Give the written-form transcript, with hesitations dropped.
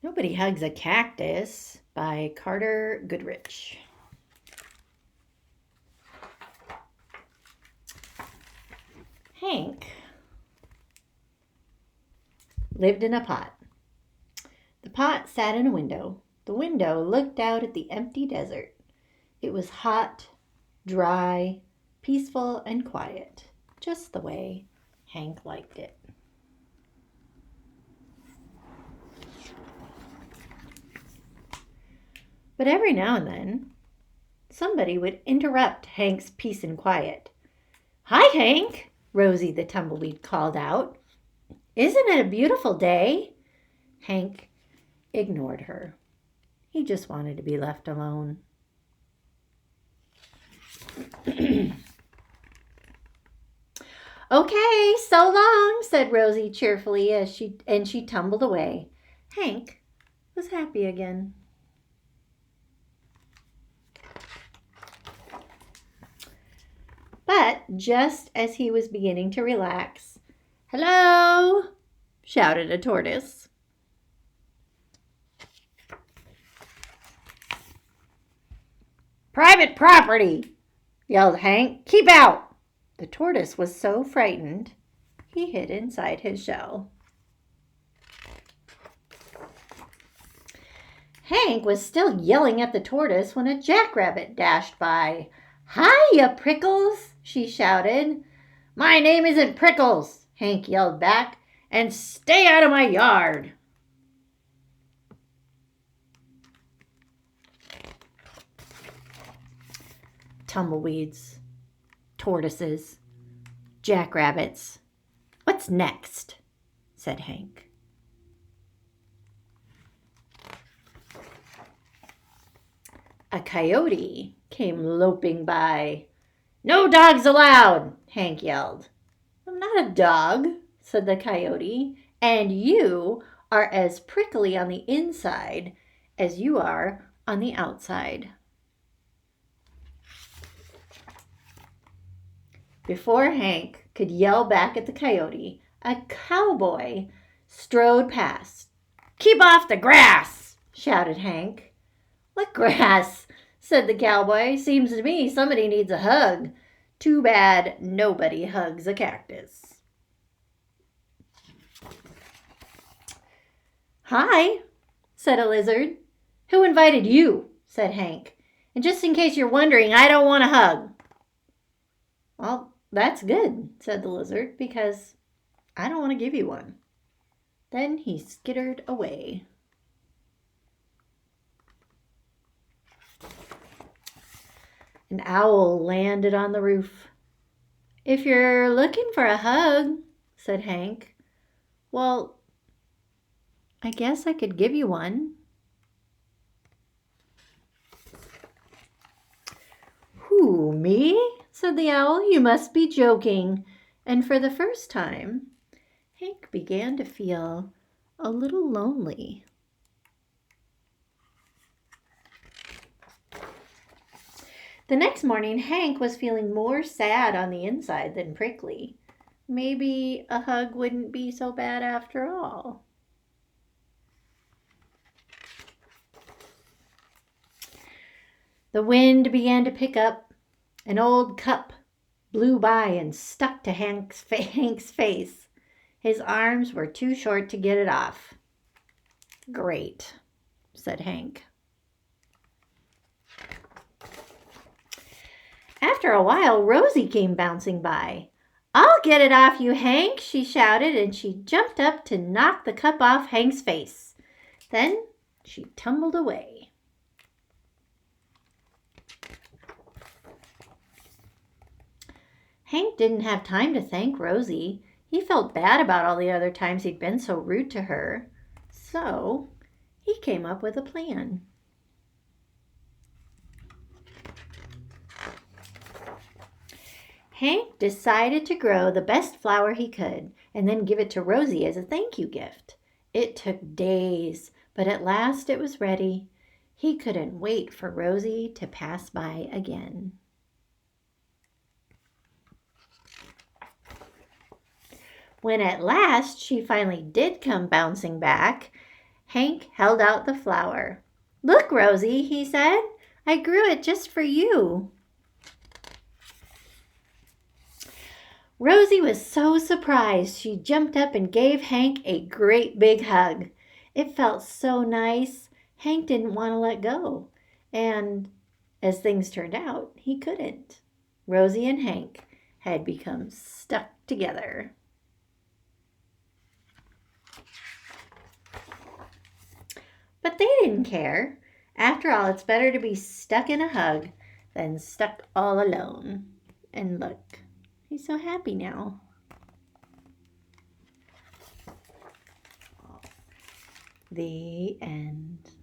Nobody Hugs a Cactus by Carter Goodrich. Hank lived in a pot. The pot sat in a window. The window looked out at the empty desert. It was hot, dry, peaceful, and quiet, just the way Hank liked it. But every now and then, somebody would interrupt Hank's peace and quiet. "Hi, Hank," Rosie the tumbleweed called out. "Isn't it a beautiful day?" Hank ignored her. He just wanted to be left alone. "Okay, so long," said Rosie cheerfully as she tumbled away. Hank was happy again. But just as he was beginning to relax, "Hello!" shouted a tortoise. "Private property!" yelled Hank. "Keep out!" The tortoise was so frightened, he hid inside his shell. Hank was still yelling at the tortoise when a jackrabbit dashed by. "Hiya, Prickles!" she shouted. "My name isn't Prickles," Hank yelled back, "and stay out of my yard." Tumbleweeds, tortoises, jackrabbits. "What's next?" said Hank. A coyote came loping by. "No dogs allowed," Hank yelled. "I'm not a dog," said the coyote, "and you are as prickly on the inside as you are on the outside." Before Hank could yell back at the coyote, a cowboy strode past. "Keep off the grass!" shouted Hank. "What grass?" said the cowboy. "Seems to me somebody needs a hug. Too bad nobody hugs a cactus." "Hi," said a lizard. "Who invited you?" said Hank. "And just in case you're wondering, I don't want a hug." "Well, that's good," said the lizard, "because I don't want to give you one." Then he skittered away. An owl landed on the roof. "If you're looking for a hug," said Hank, "well, I guess I could give you one." "Who, me?" said the owl. "You must be joking." And for the first time, Hank began to feel a little lonely. The next morning, Hank was feeling more sad on the inside than prickly. Maybe a hug wouldn't be so bad after all. The wind began to pick up. An old cup blew by and stuck to Hank's face. His arms were too short to get it off. "Great," said Hank. After a while, Rosie came bouncing by. "I'll get it off you, Hank," she shouted, and she jumped up to knock the cup off Hank's face. Then she tumbled away. Hank didn't have time to thank Rosie. He felt bad about all the other times he'd been so rude to her. So he came up with a plan. Hank decided to grow the best flower he could and then give it to Rosie as a thank you gift. It took days, but at last it was ready. He couldn't wait for Rosie to pass by again. When at last she finally did come bouncing back, Hank held out the flower. "Look, Rosie," he said. "I grew it just for you." Rosie was so surprised she jumped up and gave Hank a great big hug. It felt so nice. Hank didn't want to let go. And as things turned out, he couldn't. Rosie and Hank had become stuck together. But they didn't care. After all, it's better to be stuck in a hug than stuck all alone. And look, he's so happy now. The end.